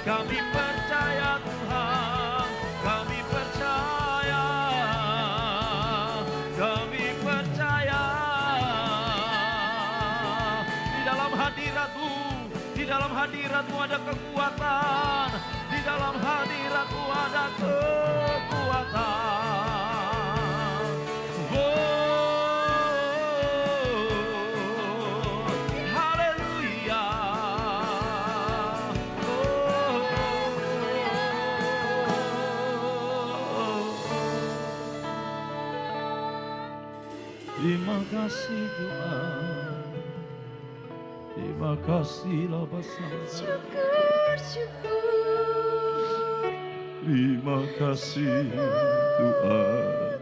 Kami percaya Tuhan, kami percaya, kami percaya. Di dalam hadirat-Mu, di dalam hadirat-Mu ada kekuatan, di dalam hadirat-Mu ada kekuatan. Haleluya. Terima kasih Tuhan, terima kasih Bapa. Syukur, syukur. Terima kasih Tuhan. Tuhan.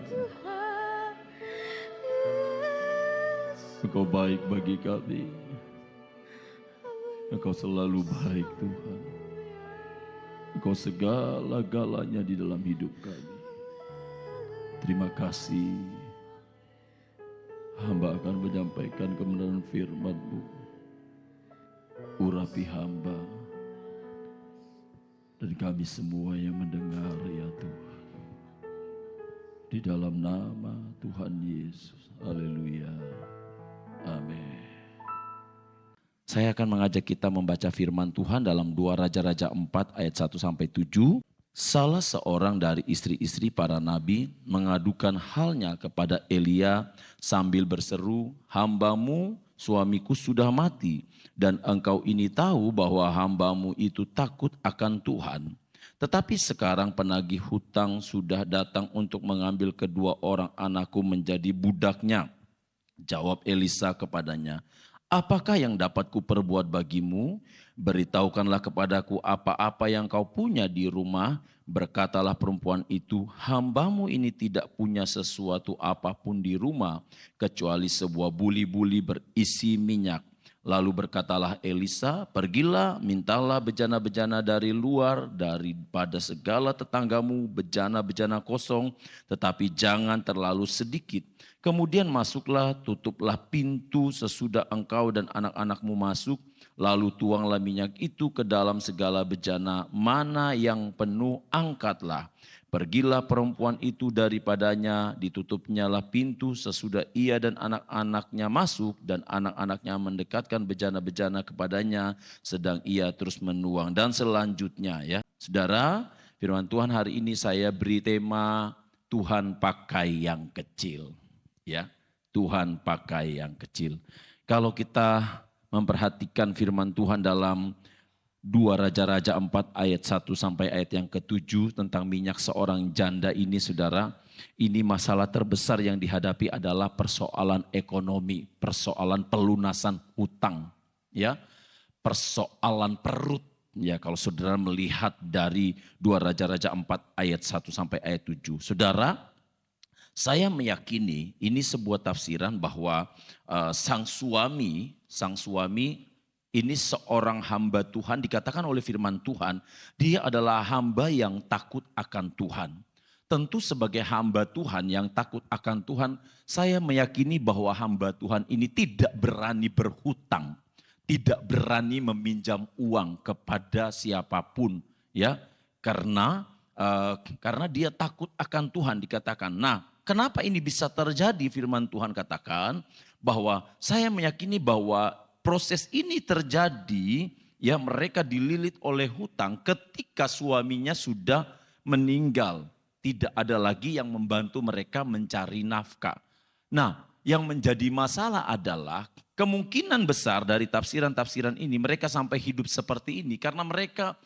Engkau baik bagi kami. Engkau selalu baik Tuhan. Engkau segala-galanya di dalam hidup kami. Terima kasih. Hamba akan menyampaikan kebenaran firman-Mu. Urapi hamba dan kami semua yang mendengar ya Tuhan. Di dalam nama Tuhan Yesus. Haleluya. Amin. Saya akan mengajak kita membaca firman Tuhan dalam 2 Raja-Raja 4 ayat 1-7. Salah seorang dari istri-istri para nabi mengadukan halnya kepada Elia sambil berseru, "Hambamu, suamiku sudah mati, dan engkau ini tahu bahwa hambamu itu takut akan Tuhan. Tetapi sekarang penagih hutang sudah datang untuk mengambil kedua orang anakku menjadi budaknya." Jawab Elisa kepadanya, "Apakah yang dapat kuperbuat bagimu? Beritahukanlah kepadaku apa-apa yang kau punya di rumah." Berkatalah perempuan itu, "Hambamu ini tidak punya sesuatu apapun di rumah, kecuali sebuah buli-buli berisi minyak." Lalu berkatalah Elisa, "Pergilah, mintalah bejana-bejana dari luar, daripada segala tetanggamu bejana-bejana kosong, tetapi jangan terlalu sedikit. Kemudian masuklah, tutuplah pintu sesudah engkau dan anak-anakmu masuk, lalu tuanglah minyak itu ke dalam segala bejana, mana yang penuh angkatlah. Pergilah perempuan itu daripadanya, ditutupnyalah pintu sesudah ia dan anak-anaknya masuk, dan anak-anaknya mendekatkan bejana-bejana kepadanya, sedang ia terus menuang." Dan selanjutnya ya, saudara, firman Tuhan hari ini saya beri tema Tuhan pakai yang kecil. Ya, Tuhan pakai yang kecil. Kalau kita memperhatikan firman Tuhan dalam 2 Raja-Raja 4 ayat 1 sampai ayat yang ke-7 tentang minyak seorang janda ini, saudara, ini masalah terbesar yang dihadapi adalah persoalan ekonomi, persoalan pelunasan hutang, ya, persoalan perut. Ya, kalau saudara melihat dari 2 Raja-Raja 4 ayat 1 sampai ayat 7. Saudara, saya meyakini ini sebuah tafsiran bahwa sang suami ini seorang hamba Tuhan, dikatakan oleh firman Tuhan, dia adalah hamba yang takut akan Tuhan. Tentu sebagai hamba Tuhan yang takut akan Tuhan, saya meyakini bahwa hamba Tuhan ini tidak berani berhutang, tidak berani meminjam uang kepada siapapun, ya, karena dia takut akan Tuhan, dikatakan. Nah, kenapa ini bisa terjadi? Firman Tuhan katakan bahwa saya meyakini bahwa proses ini terjadi, ya, mereka dililit oleh hutang ketika suaminya sudah meninggal. Tidak ada lagi yang membantu mereka mencari nafkah. Nah, yang menjadi masalah adalah kemungkinan besar dari tafsiran-tafsiran ini mereka sampai hidup seperti ini karena mereka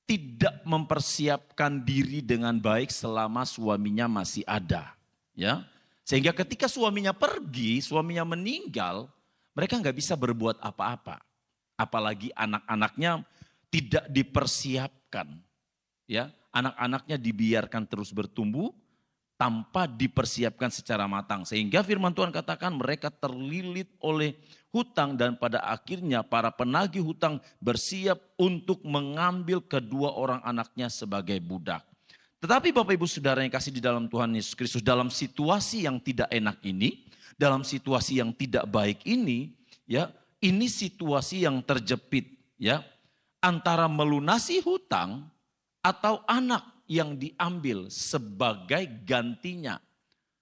tidak mempersiapkan diri dengan baik selama suaminya masih ada. Ya, sehingga ketika suaminya pergi, suaminya meninggal, mereka nggak bisa berbuat apa-apa. Apalagi anak-anaknya tidak dipersiapkan. Ya, anak-anaknya dibiarkan terus bertumbuh tanpa dipersiapkan secara matang. Sehingga firman Tuhan katakan mereka terlilit oleh hutang dan pada akhirnya para penagih hutang bersiap untuk mengambil kedua orang anaknya sebagai budak. Tetapi Bapak Ibu Saudara yang kasih di dalam Tuhan Yesus Kristus, dalam situasi yang tidak enak ini, dalam situasi yang tidak baik ini, ya, ini situasi yang terjepit, ya. antara melunasi hutang atau anak yang diambil sebagai gantinya.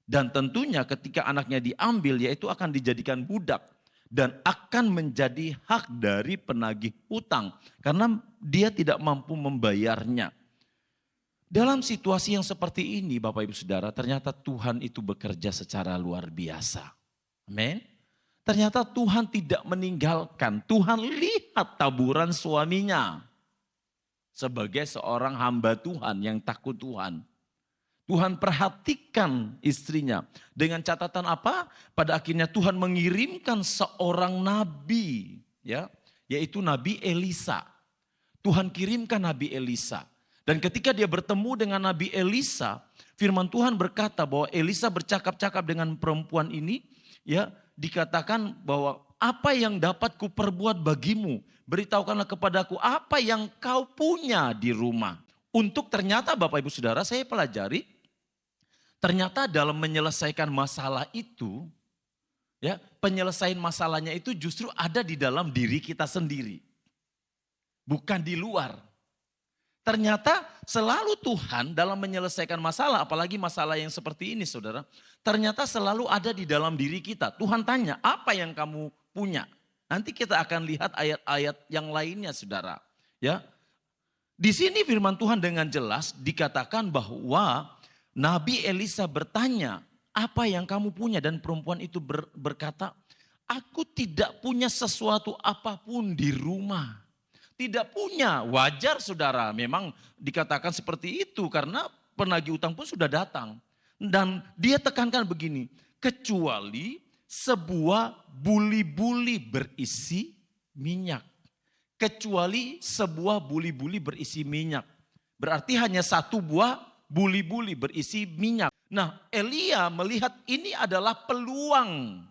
Dan tentunya ketika anaknya diambil, yaitu akan dijadikan budak dan akan menjadi hak dari penagih hutang karena dia tidak mampu membayarnya. Dalam situasi yang seperti ini Bapak Ibu Saudara, ternyata Tuhan itu bekerja secara luar biasa. Amin. Ternyata Tuhan tidak meninggalkan, Tuhan lihat taburan suaminya. Sebagai seorang hamba Tuhan yang takut Tuhan. Tuhan perhatikan istrinya. Dengan catatan apa? Pada akhirnya Tuhan mengirimkan seorang nabi. Ya, yaitu Nabi Elisa. Tuhan kirimkan Nabi Elisa. Dan ketika dia bertemu dengan Nabi Elisa, firman Tuhan berkata bahwa Elisa bercakap-cakap dengan perempuan ini, ya, dikatakan bahwa apa yang dapat kuperbuat bagimu, beritahukanlah kepadaku apa yang kau punya di rumah. Untuk ternyata Bapak Ibu Saudara saya pelajari, ternyata dalam menyelesaikan masalah itu, ya, penyelesaian masalahnya itu justru ada di dalam diri kita sendiri. Bukan di luar. Ternyata selalu Tuhan dalam menyelesaikan masalah, apalagi masalah yang seperti ini saudara, ternyata selalu ada di dalam diri kita. Tuhan tanya, apa yang kamu punya? Nanti kita akan lihat ayat-ayat yang lainnya saudara. Ya, di sini firman Tuhan dengan jelas dikatakan bahwa Nabi Elisa bertanya, apa yang kamu punya? Dan perempuan itu berkata, aku tidak punya sesuatu apapun di rumah. Tidak punya, wajar saudara, memang dikatakan seperti itu karena penagih utang pun sudah datang. Dan dia tekankan begini, kecuali sebuah buli-buli berisi minyak. Kecuali sebuah buli-buli berisi minyak. Berarti hanya satu buah buli-buli berisi minyak. Nah, Elia melihat ini adalah peluang.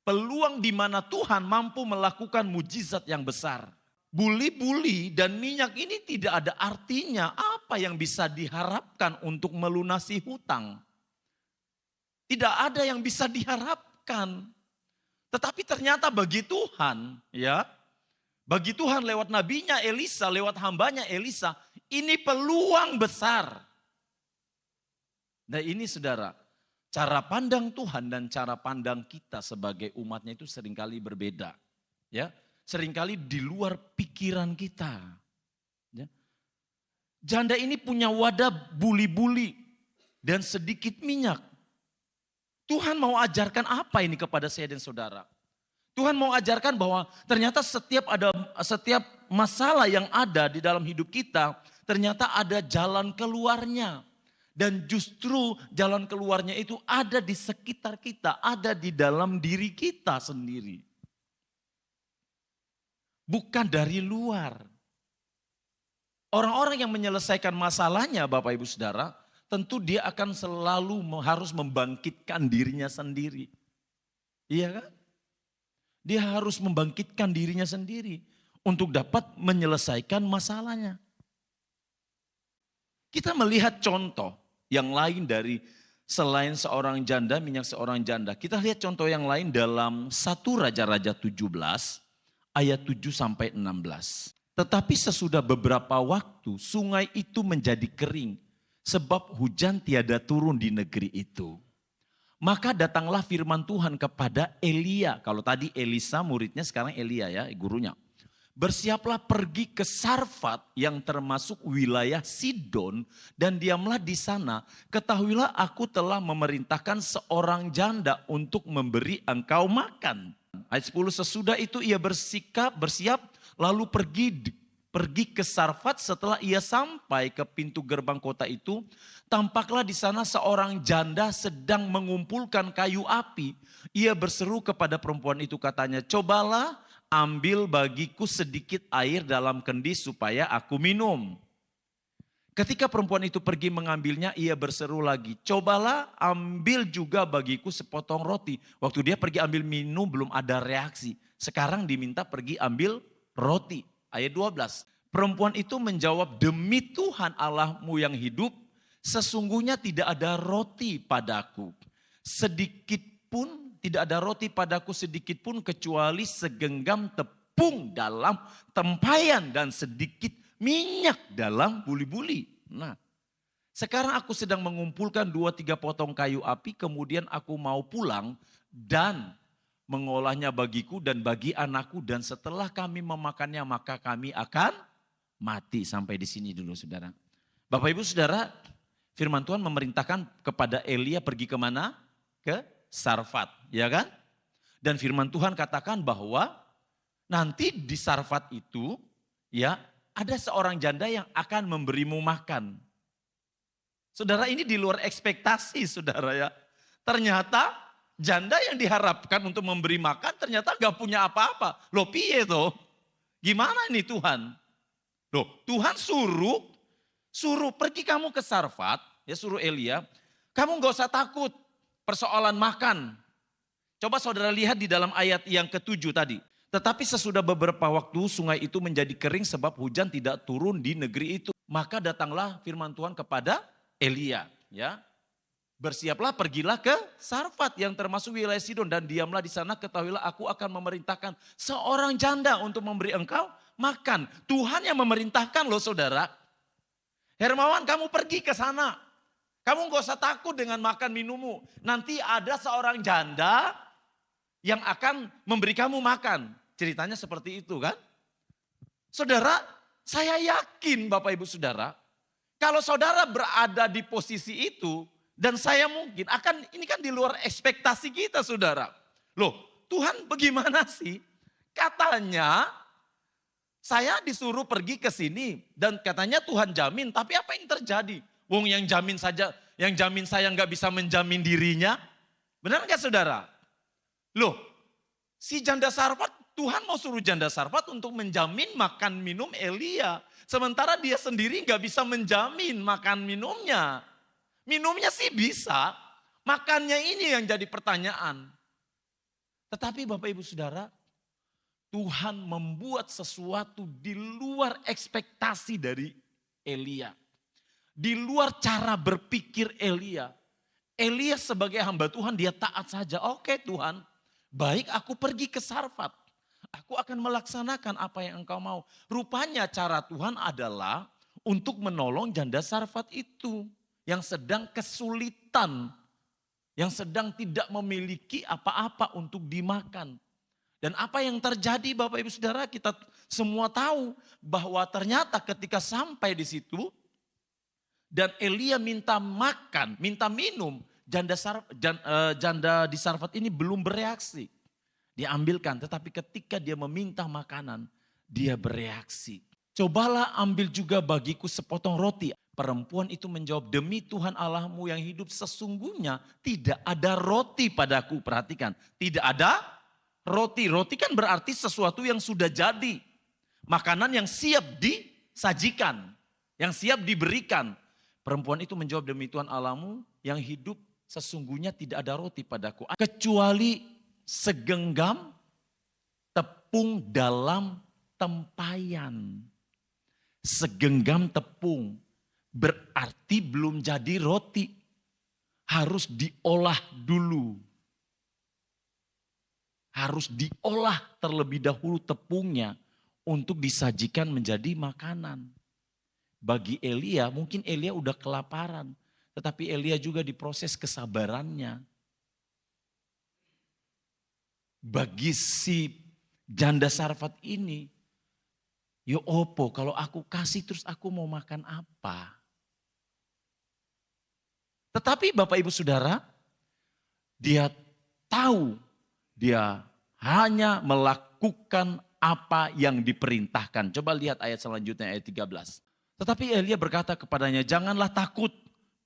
Peluang di mana Tuhan mampu melakukan mujizat yang besar. Buli-buli dan minyak ini tidak ada artinya apa yang bisa diharapkan untuk melunasi hutang. Tidak ada yang bisa diharapkan. Tetapi ternyata bagi Tuhan, ya, bagi Tuhan lewat nabinya Elisa, lewat hambanya Elisa, ini peluang besar. Nah ini saudara, cara pandang Tuhan dan cara pandang kita sebagai umatnya itu seringkali berbeda. Ya. Seringkali di luar pikiran kita. Ya. Janda ini punya wadah buli-buli dan sedikit minyak. Tuhan mau ajarkan apa ini kepada saya dan saudara? Tuhan mau ajarkan bahwa ternyata setiap masalah yang ada di dalam hidup kita, ternyata ada jalan keluarnya. Dan justru jalan keluarnya itu ada di sekitar kita, ada di dalam diri kita sendiri. Bukan dari luar. Orang-orang yang menyelesaikan masalahnya Bapak Ibu Saudara, tentu dia akan selalu harus membangkitkan dirinya sendiri. Iya kan? Dia harus membangkitkan dirinya sendiri untuk dapat menyelesaikan masalahnya. Kita melihat contoh yang lain dari selain seorang janda, minyak seorang janda. Kita lihat contoh yang lain dalam 1 Raja-Raja 17. Ayat 7 sampai 16. Tetapi sesudah beberapa waktu sungai itu menjadi kering sebab hujan tiada turun di negeri itu. Maka datanglah firman Tuhan kepada Elia. Kalau tadi Elisa muridnya, sekarang Elia ya gurunya. Bersiaplah pergi ke Sarfat yang termasuk wilayah Sidon dan diamlah di sana. Ketahuilah aku telah memerintahkan seorang janda untuk memberi engkau makan. Ayat 10, sesudah itu ia bersiap lalu pergi ke Sarfat. Setelah ia sampai ke pintu gerbang kota itu, tampaklah di sana seorang janda sedang mengumpulkan kayu api. Ia berseru kepada perempuan itu katanya, cobalah ambil bagiku sedikit air dalam kendi supaya aku minum. Ketika perempuan itu pergi mengambilnya, ia berseru lagi, cobalah ambil juga bagiku sepotong roti. Waktu dia pergi ambil minum belum ada reaksi. Sekarang diminta pergi ambil roti. Ayat 12. Perempuan itu menjawab, demi Tuhan Allahmu yang hidup, sesungguhnya tidak ada roti padaku. Tidak ada roti padaku sedikit pun kecuali segenggam tepung dalam tempayan dan sedikit minyak dalam buli-buli. Nah, sekarang aku sedang mengumpulkan 2-3 potong kayu api, kemudian aku mau pulang dan mengolahnya bagiku dan bagi anakku, dan setelah kami memakannya maka kami akan mati. Sampai di sini dulu saudara. Bapak Ibu Saudara, firman Tuhan memerintahkan kepada Elia pergi kemana? Ke Sarfat, ya kan? Dan firman Tuhan katakan bahwa nanti di Sarfat itu ya ada seorang janda yang akan memberimu makan. Saudara, ini di luar ekspektasi saudara ya. Ternyata janda yang diharapkan untuk memberi makan ternyata gak punya apa-apa. Loh piye toh? Gimana ini Tuhan? Loh Tuhan suruh pergi kamu ke Sarfat, ya suruh Elia, kamu gak usah takut persoalan makan. Coba saudara lihat di dalam ayat yang ke-7 tadi. Tetapi sesudah beberapa waktu sungai itu menjadi kering sebab hujan tidak turun di negeri itu. Maka datanglah firman Tuhan kepada Elia, ya. Bersiaplah, pergilah ke Sarfat yang termasuk wilayah Sidon dan diamlah di sana, ketahuilah aku akan memerintahkan seorang janda untuk memberi engkau makan. Tuhan yang memerintahkan loh saudara. Hermawan, kamu pergi ke sana. Kamu gak usah takut dengan makan minummu. Nanti ada seorang janda yang akan memberi kamu makan. Ceritanya seperti itu kan. Saudara, saya yakin Bapak Ibu Saudara, kalau saudara berada di posisi itu, dan saya mungkin ini kan di luar ekspektasi kita saudara. Loh Tuhan bagaimana sih? Katanya saya disuruh pergi ke sini dan katanya Tuhan jamin, tapi apa yang terjadi? Wong yang jamin saya nggak bisa menjamin dirinya. Benar nggak saudara? Loh si janda Sarfat, Tuhan mau suruh janda Sarfat untuk menjamin makan minum Elia. Sementara dia sendiri nggak bisa menjamin makan minumnya. Minumnya sih bisa, makannya ini yang jadi pertanyaan. Tetapi Bapak Ibu Saudara, Tuhan membuat sesuatu di luar ekspektasi dari Elia. Di luar cara berpikir Elia. Elia sebagai hamba Tuhan dia taat saja. Oke Tuhan, baik aku pergi ke Sarfat. Aku akan melaksanakan apa yang engkau mau. Rupanya cara Tuhan adalah untuk menolong janda Sarfat itu. Yang sedang kesulitan. Yang sedang tidak memiliki apa-apa untuk dimakan. Dan apa yang terjadi Bapak Ibu Saudara, kita semua tahu bahwa ternyata ketika sampai di situ. Dan Elia minta makan, minta minum. Janda di Sarfat ini belum bereaksi. Dia ambilkan, tetapi ketika dia meminta makanan, dia bereaksi. Cobalah ambil juga bagiku sepotong roti. Perempuan itu menjawab, demi Tuhan Allahmu yang hidup sesungguhnya tidak ada roti padaku. Perhatikan, tidak ada roti. Roti kan berarti sesuatu yang sudah jadi. Makanan yang siap disajikan, yang siap diberikan. Perempuan itu menjawab, demi Tuhan Allahmu yang hidup sesungguhnya tidak ada roti padaku. Kecuali segenggam tepung dalam tempayan. Segenggam tepung berarti belum jadi roti. Harus diolah dulu. Harus diolah terlebih dahulu tepungnya untuk disajikan menjadi makanan. Bagi Elia, mungkin Elia udah kelaparan. Tetapi Elia juga diproses kesabarannya. Bagi si janda Sarfat ini, ya opo kalau aku kasih terus aku mau makan apa? Tetapi Bapak Ibu Saudara, dia tahu dia hanya melakukan apa yang diperintahkan. Coba lihat ayat selanjutnya ayat 13. Tetapi Elia berkata kepadanya, janganlah takut,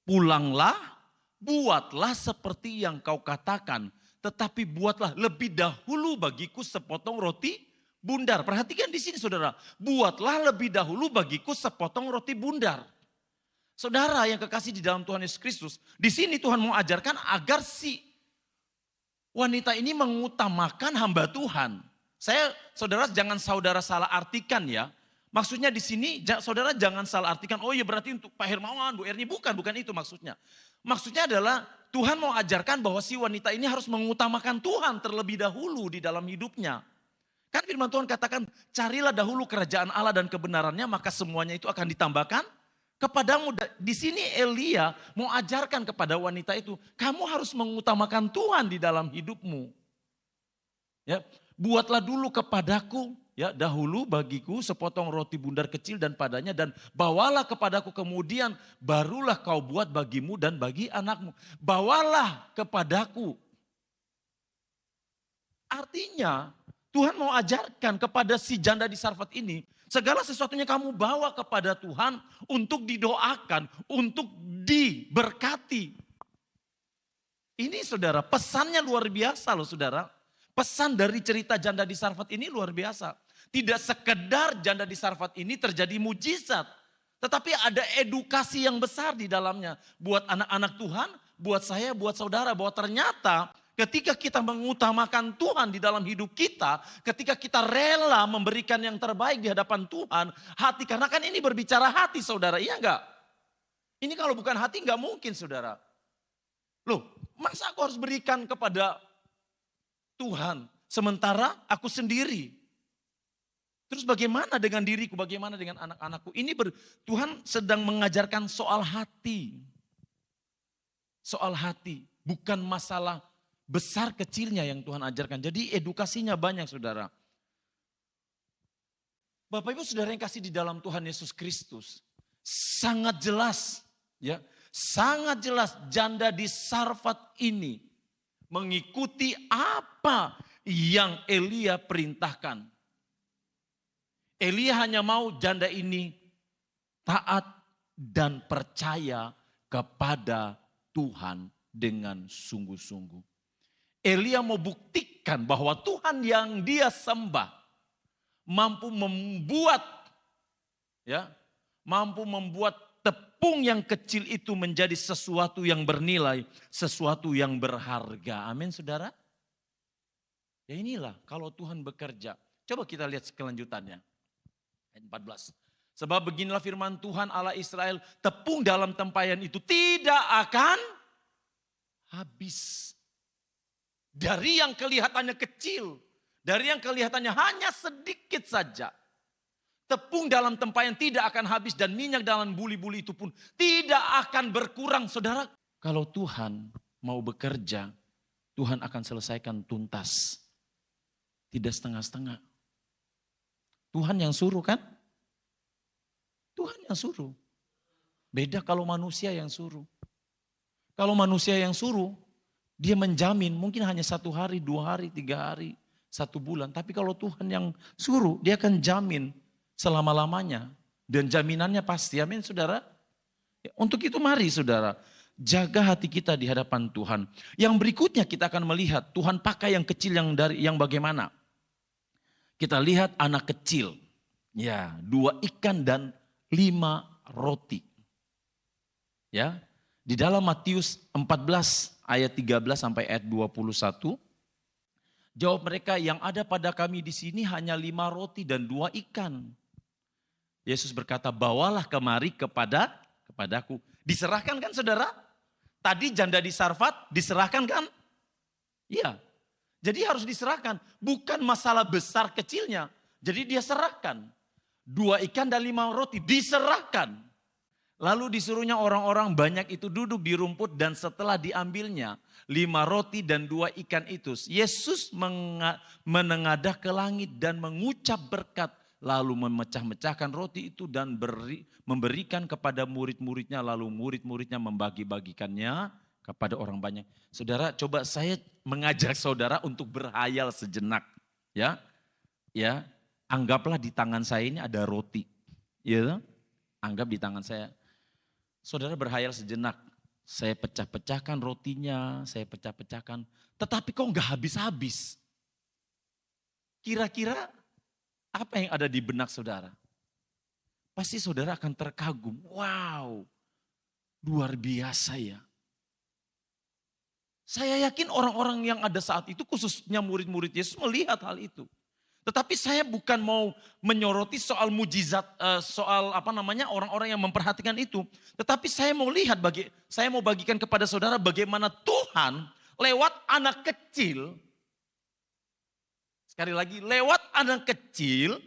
pulanglah, buatlah seperti yang kau katakan. Tetapi buatlah lebih dahulu bagiku sepotong roti bundar. Perhatikan di sini saudara, buatlah lebih dahulu bagiku sepotong roti bundar. Saudara yang kekasih di dalam Tuhan Yesus Kristus, di sini Tuhan mau ajarkan agar si wanita ini mengutamakan hamba Tuhan. Saudara jangan saudara salah artikan ya. Maksudnya di sini saudara jangan salah artikan, oh ya berarti untuk Pak Hermawan, Bu Erni, bukan itu maksudnya. Maksudnya adalah Tuhan mau ajarkan bahwa si wanita ini harus mengutamakan Tuhan terlebih dahulu di dalam hidupnya. Kan firman Tuhan katakan, carilah dahulu kerajaan Allah dan kebenarannya, maka semuanya itu akan ditambahkan kepadamu. Di sini Elia mau ajarkan kepada wanita itu, kamu harus mengutamakan Tuhan di dalam hidupmu. Ya, buatlah dulu kepadaku, ya dahulu bagiku sepotong roti bundar kecil dan padanya, dan bawalah kepadaku, kemudian barulah kau buat bagimu dan bagi anakmu. Bawalah kepadaku. Artinya Tuhan mau ajarkan kepada si janda di Sarfat ini, segala sesuatunya kamu bawa kepada Tuhan untuk didoakan, untuk diberkati. Ini saudara, pesannya luar biasa loh saudara. Pesan dari cerita janda di Sarfat ini luar biasa. Tidak sekedar janda di Sarfat ini terjadi mujizat, tetapi ada edukasi yang besar di dalamnya. Buat anak-anak Tuhan, buat saya, buat saudara, bahwa ternyata ketika kita mengutamakan Tuhan di dalam hidup kita, ketika kita rela memberikan yang terbaik di hadapan Tuhan, hati, karena kan ini berbicara hati saudara, iya enggak? Ini kalau bukan hati enggak mungkin saudara. Loh, masa aku harus berikan kepada Tuhan, sementara aku sendiri? Terus bagaimana dengan diriku, bagaimana dengan anak-anakku? Tuhan sedang mengajarkan soal hati. Soal hati, bukan masalah besar kecilnya yang Tuhan ajarkan. Jadi edukasinya banyak saudara. Bapak Ibu saudara yang kasih di dalam Tuhan Yesus Kristus. Sangat jelas, ya, sangat jelas janda di Sarfat ini mengikuti apa yang Elia perintahkan. Elia hanya mau janda ini taat dan percaya kepada Tuhan dengan sungguh-sungguh. Elia mau buktikan bahwa Tuhan yang dia sembah mampu membuat tepung yang kecil itu menjadi sesuatu yang bernilai, sesuatu yang berharga. Amin saudara. Ya inilah kalau Tuhan bekerja. Coba kita lihat kelanjutannya. Ayat 14. Sebab beginilah firman Tuhan Allah Israel, tepung dalam tempayan itu tidak akan habis. Dari yang kelihatannya kecil, dari yang kelihatannya hanya sedikit saja. Tepung dalam tempayan tidak akan habis dan minyak dalam buli-buli itu pun tidak akan berkurang. Saudara, kalau Tuhan mau bekerja, Tuhan akan selesaikan tuntas. Tidak setengah-setengah. Tuhan yang suruh kan? Tuhan yang suruh. Beda kalau manusia yang suruh. Kalau manusia yang suruh, dia menjamin mungkin hanya 1 hari, 2 hari, 3 hari, 1 bulan. Tapi kalau Tuhan yang suruh, dia akan jamin selama-lamanya. Dan jaminannya pasti, amin saudara. Untuk itu mari saudara, jaga hati kita di hadapan Tuhan. Yang berikutnya kita akan melihat Tuhan pakai yang kecil yang bagaimana. Kita lihat anak kecil. Ya, 2 ikan dan 5 roti. Ya, di dalam Matius 14 ayat 13 sampai ayat 21. Jawab mereka, yang ada pada kami di sini hanya 5 roti dan 2 ikan. Yesus berkata, bawalah kemari kepadaku. Diserahkan kan saudara? Tadi janda di Sarfat diserahkan kan? Iya. Jadi harus diserahkan. Bukan masalah besar kecilnya. Jadi dia serahkan. 2 ikan dan 5 roti diserahkan. Lalu disuruhnya orang-orang banyak itu duduk di rumput, dan setelah diambilnya 5 roti dan 2 ikan itu, Yesus menengadah ke langit dan mengucap berkat. Lalu memecah-mecahkan roti itu dan memberikan kepada murid-muridnya. Lalu murid-muridnya membagi-bagikannya kepada orang banyak. Saudara, coba saya mengajak saudara untuk berhayal sejenak. Ya, anggaplah di tangan saya ini ada roti. Ya, anggap di tangan saya. Saudara berhayal sejenak, saya pecah-pecahkan rotinya, saya pecah-pecahkan. Tetapi kok enggak habis-habis? Kira-kira apa yang ada di benak saudara? Pasti saudara akan terkagum. Wow, luar biasa ya. Saya yakin orang-orang yang ada saat itu, khususnya murid-murid Yesus, melihat hal itu. Tetapi saya bukan mau menyoroti soal mujizat, soal orang-orang yang memperhatikan itu. Tetapi saya mau lihat, saya mau bagikan kepada saudara bagaimana Tuhan lewat anak kecil. Sekali lagi, lewat anak kecil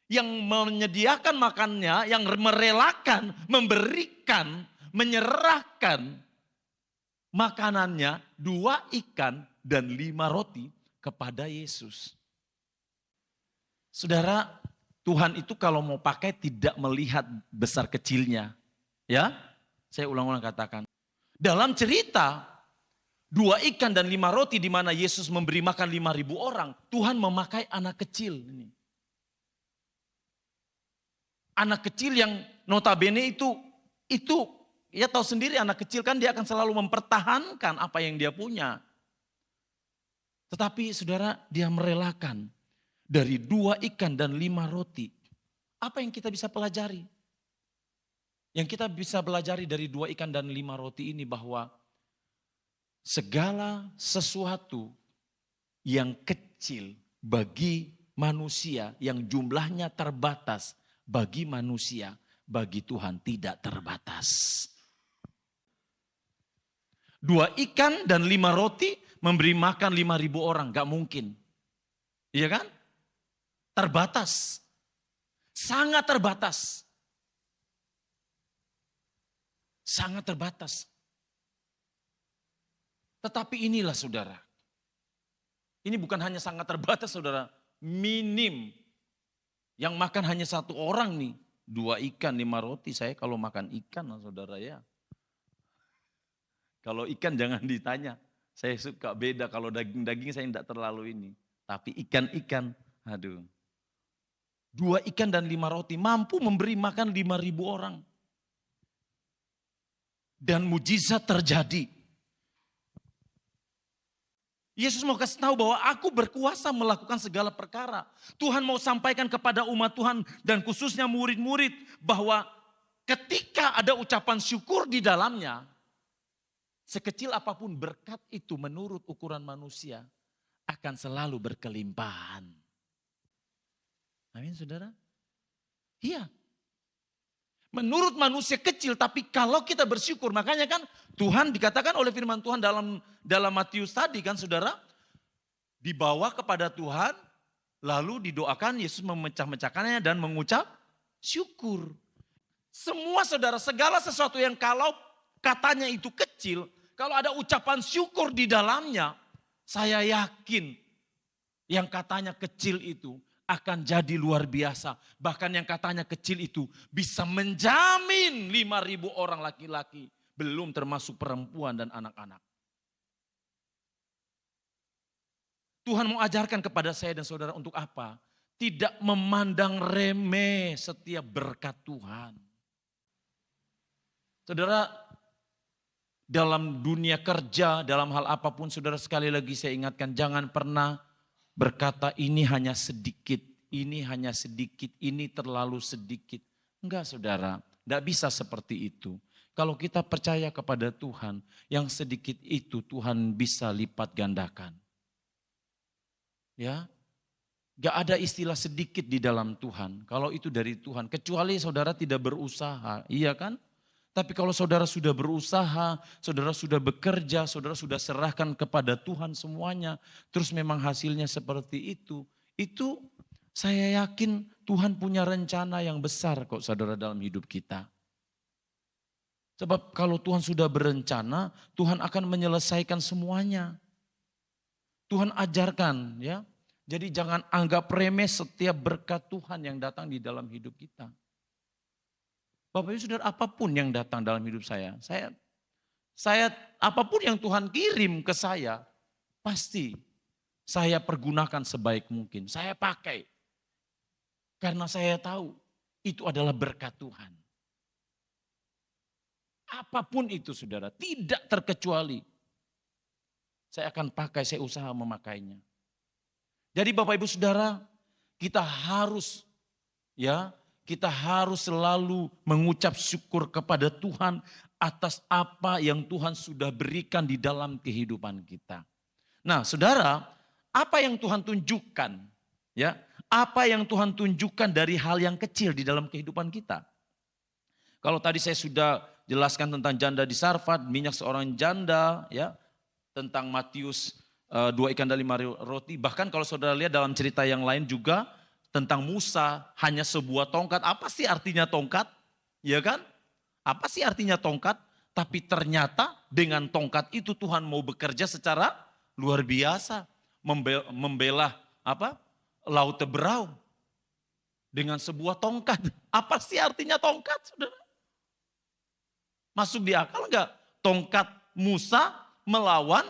yang menyediakan makannya, yang merelakan, memberikan, menyerahkan makanannya 2 ikan dan 5 roti kepada Yesus. Saudara, Tuhan itu kalau mau pakai tidak melihat besar kecilnya. Ya, saya ulang-ulang katakan. Dalam cerita 2 ikan dan 5 roti di mana Yesus memberi makan 5.000 orang, Tuhan memakai anak kecil ini. Anak kecil yang notabene itu ya tahu sendiri anak kecil kan dia akan selalu mempertahankan apa yang dia punya. Tetapi saudara, dia merelakan dari 2 ikan dan 5 roti. Apa yang kita bisa pelajari? Yang kita bisa pelajari dari 2 ikan dan 5 roti ini bahwa segala sesuatu yang kecil bagi manusia, yang jumlahnya terbatas bagi manusia, bagi Tuhan tidak terbatas. 2 ikan dan 5 roti memberi makan 5.000 orang, gak mungkin. Iya kan? Terbatas. Sangat terbatas. Sangat terbatas. Tetapi inilah saudara. Ini bukan hanya sangat terbatas saudara. Minim. Yang makan hanya 1 orang nih. 2 ikan, 5 roti. Saya kalau makan ikan saudara ya. Kalau ikan jangan ditanya. Saya suka beda. Kalau daging-daging saya tidak terlalu ini. Tapi ikan-ikan, aduh. 2 ikan dan 5 roti mampu memberi makan 5.000 orang. Dan mujizat terjadi. Yesus mau kasih tahu bahwa aku berkuasa melakukan segala perkara. Tuhan mau sampaikan kepada umat Tuhan dan khususnya murid-murid bahwa ketika ada ucapan syukur di dalamnya, sekecil apapun berkat itu menurut ukuran manusia akan selalu berkelimpahan. Amin saudara? Iya. Menurut manusia kecil, tapi kalau kita bersyukur, makanya kan Tuhan dikatakan oleh firman Tuhan dalam Matius tadi kan saudara, dibawa kepada Tuhan, lalu didoakan, Yesus memecah-mecahkannya dan mengucap syukur. Semua saudara, segala sesuatu yang kalau katanya itu kecil, kalau ada ucapan syukur di dalamnya, saya yakin yang katanya kecil itu akan jadi luar biasa. Bahkan yang katanya kecil itu bisa menjamin 5.000 orang laki-laki. Belum termasuk perempuan dan anak-anak. Tuhan mau ajarkan kepada saya dan saudara untuk apa? Tidak memandang remeh setiap berkat Tuhan. Saudara, dalam dunia kerja, dalam hal apapun, saudara sekali lagi saya ingatkan, jangan pernah berkata ini hanya sedikit, ini hanya sedikit, ini terlalu sedikit. Enggak saudara, enggak bisa seperti itu. Kalau kita percaya kepada Tuhan, yang sedikit itu Tuhan bisa lipat gandakan. Ya, enggak ada istilah sedikit di dalam Tuhan. Kalau itu dari Tuhan, kecuali saudara tidak berusaha, iya kan? Tapi kalau saudara sudah berusaha, saudara sudah bekerja, saudara sudah serahkan kepada Tuhan semuanya, terus memang hasilnya seperti itu saya yakin Tuhan punya rencana yang besar kok saudara dalam hidup kita. Sebab kalau Tuhan sudah berencana, Tuhan akan menyelesaikan semuanya. Tuhan ajarkan ya. Jadi jangan anggap remeh setiap berkat Tuhan yang datang di dalam hidup kita. Bapak Ibu Saudara, apapun yang datang dalam hidup saya apapun yang Tuhan kirim ke saya, pasti saya pergunakan sebaik mungkin. Saya pakai. Karena saya tahu itu adalah berkat Tuhan. Apapun itu saudara, tidak terkecuali. Saya akan pakai, saya usaha memakainya. Jadi Bapak Ibu Saudara, kita harus selalu mengucap syukur kepada Tuhan atas apa yang Tuhan sudah berikan di dalam kehidupan kita. Nah saudara, apa yang Tuhan tunjukkan? Ya, apa yang Tuhan tunjukkan dari hal yang kecil di dalam kehidupan kita? Kalau tadi saya sudah jelaskan tentang janda di Sarfat, minyak seorang janda, ya, tentang Matius 2 ikan dan 5 roti. Bahkan kalau saudara lihat dalam cerita yang lain juga tentang Musa hanya sebuah tongkat. Apa sih artinya tongkat? Ya kan? Apa sih artinya tongkat? Tapi ternyata dengan tongkat itu Tuhan mau bekerja secara luar biasa. Membelah laut Teberau dengan sebuah tongkat. Apa sih artinya tongkat, saudara? Masuk di akal enggak? Tongkat Musa melawan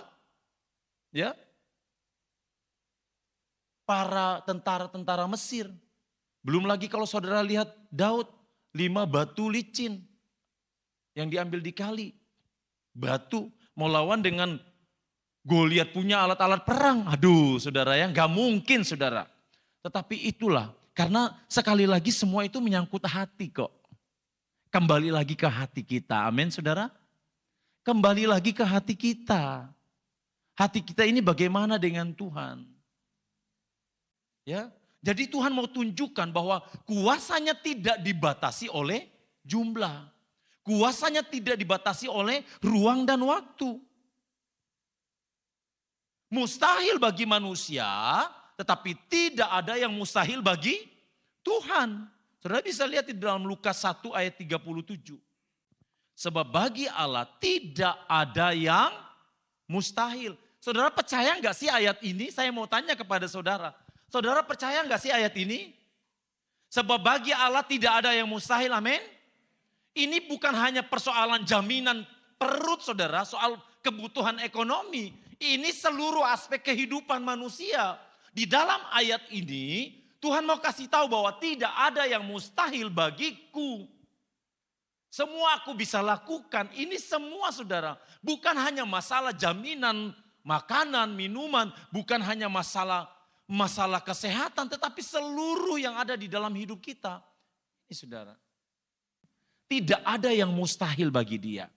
para tentara-tentara Mesir. Belum lagi kalau saudara lihat Daud, 5 batu licin yang diambil di kali. Batu mau lawan dengan Goliat punya alat-alat perang. Aduh saudara ya, gak mungkin saudara. Tetapi itulah, karena sekali lagi semua itu menyangkut hati kok. Kembali lagi ke hati kita, amin saudara. Kembali lagi ke hati kita. Hati kita ini bagaimana dengan Tuhan. Ya, jadi Tuhan mau tunjukkan bahwa kuasanya tidak dibatasi oleh jumlah. Kuasanya tidak dibatasi oleh ruang dan waktu. Mustahil bagi manusia, tetapi tidak ada yang mustahil bagi Tuhan. Saudara bisa lihat di dalam Lukas 1 ayat 37. Sebab bagi Allah tidak ada yang mustahil. Saudara percaya enggak sih ayat ini? Saya mau tanya kepada saudara. Saudara percaya enggak sih ayat ini? Sebab bagi Allah tidak ada yang mustahil, amin. Ini bukan hanya persoalan jaminan perut saudara, soal kebutuhan ekonomi. Ini seluruh aspek kehidupan manusia. Di dalam ayat ini Tuhan mau kasih tahu bahwa tidak ada yang mustahil bagiku. Semua aku bisa lakukan. Ini semua saudara. Bukan hanya masalah jaminan makanan, minuman. Bukan hanya masalah kesehatan. Tetapi seluruh yang ada di dalam hidup kita. Ini saudara. Tidak ada yang mustahil bagi dia.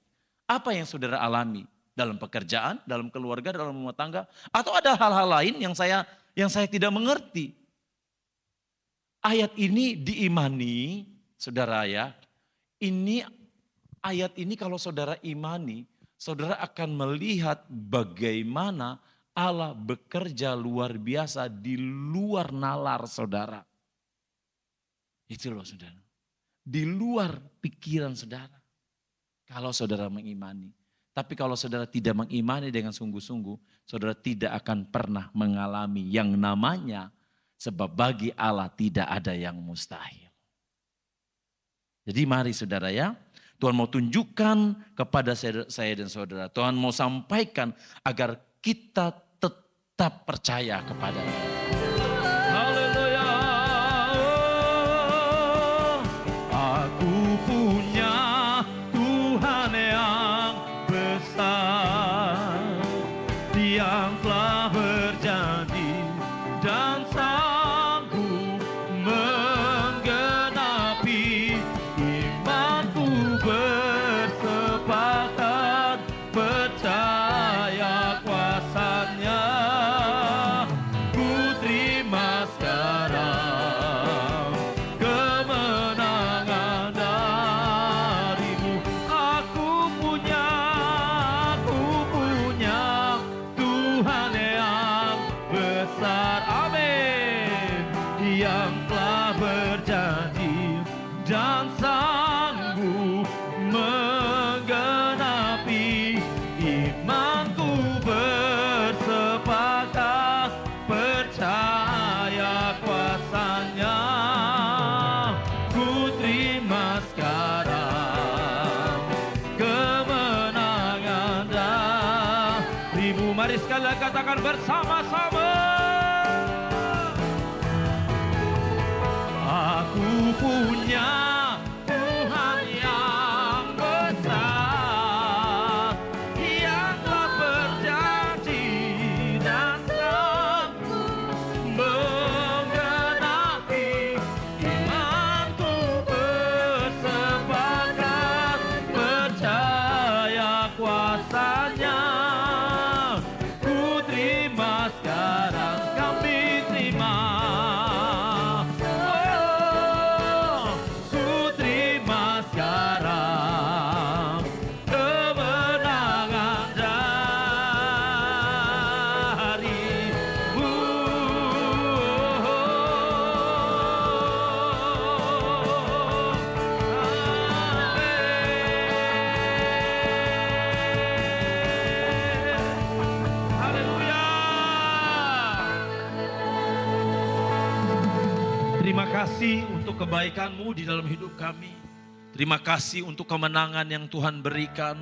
Apa yang saudara alami? Dalam pekerjaan, dalam keluarga, dalam rumah tangga. Atau ada hal-hal lain yang saya tidak mengerti. Ayat ini diimani, saudara ya. Ini ayat ini kalau saudara imani, saudara akan melihat bagaimana Allah bekerja luar biasa di luar nalar saudara. Itu loh saudara. Di luar pikiran saudara. Kalau saudara mengimani. Tapi kalau saudara tidak mengimani dengan sungguh-sungguh, saudara tidak akan pernah mengalami yang namanya sebab bagi Allah tidak ada yang mustahil. Jadi mari saudara ya, Tuhan mau tunjukkan kepada saya dan saudara, Tuhan mau sampaikan agar kita tetap percaya kepada-Nya. Haleluya. Aku punya Tuhan yang besar, yang telah berjanji dan sanggup menggenapi imanku bersepakat percaya kuasanya. Ku terima sekarang kemenangan darimu. Aku punya Tuhan yang besar, amin, yang telah berjanji dan sanggup menggenapi imanku bersepakat percaya kuasanya. Ku terima sekarang kemenangan darimu. Mari sekali katakan bersama-sama. Aku punya Tuhan yang besar, yang telah berjanji dan sanggup menggenapi imanku bersepakat percaya kuasanya. Ku terima sekarang kasih untuk kebaikan-Mu di dalam hidup kami. Terima kasih untuk kemenangan yang Tuhan berikan.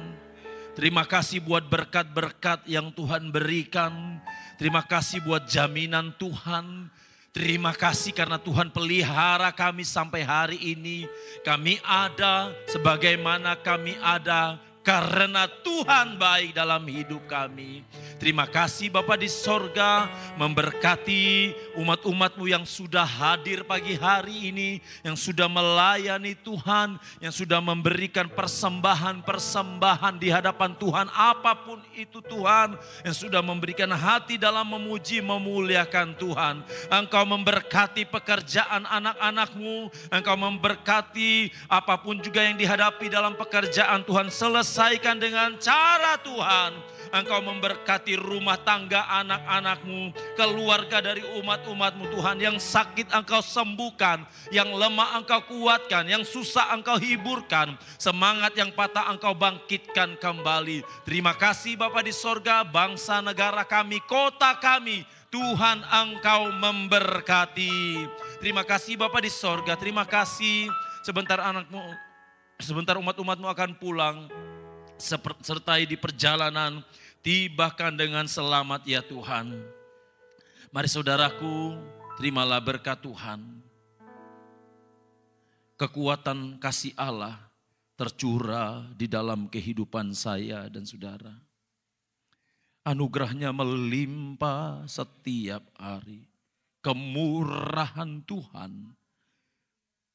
Terima kasih buat berkat-berkat yang Tuhan berikan. Terima kasih buat jaminan Tuhan. Terima kasih karena Tuhan pelihara kami sampai hari ini. Kami ada sebagaimana kami ada karena Tuhan baik dalam hidup kami. Terima kasih Bapa di sorga, memberkati umat-umat-Mu yang sudah hadir pagi hari ini, yang sudah melayani Tuhan, yang sudah memberikan persembahan-persembahan di hadapan Tuhan, apapun itu Tuhan, yang sudah memberikan hati dalam memuji, memuliakan Tuhan. Engkau memberkati pekerjaan anak-anak-Mu, Engkau memberkati apapun juga yang dihadapi dalam pekerjaan Tuhan, selesaikan dengan cara Tuhan. Engkau memberkati rumah tangga anak-anak-Mu, keluarga dari umat-umat-Mu Tuhan. Yang sakit Engkau sembuhkan, yang lemah Engkau kuatkan, yang susah Engkau hiburkan, semangat yang patah Engkau bangkitkan kembali. Terima kasih Bapa di sorga, bangsa negara kami, kota kami, Tuhan Engkau memberkati. Terima kasih Bapa di sorga, terima kasih sebentar sebentar umat-umat-Mu akan pulang. Sertai di perjalanan, tibakan dengan selamat ya Tuhan. Mari saudaraku, terimalah berkat Tuhan. Kekuatan kasih Allah tercurah di dalam kehidupan saya dan saudara. Anugerahnya melimpah setiap hari. Kemurahan Tuhan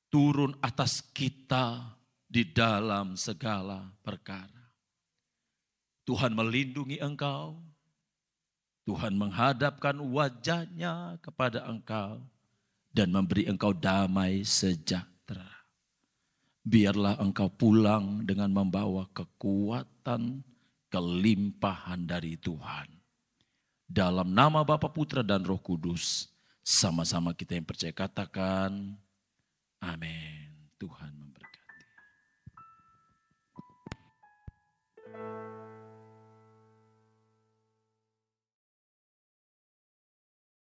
turun atas kita di dalam segala perkara. Tuhan melindungi engkau, Tuhan menghadapkan wajahnya kepada engkau dan memberi engkau damai sejahtera. Biarlah engkau pulang dengan membawa kekuatan, kelimpahan dari Tuhan. Dalam nama Bapa, Putra dan Roh Kudus, sama-sama kita yang percaya katakan, amin. Tuhan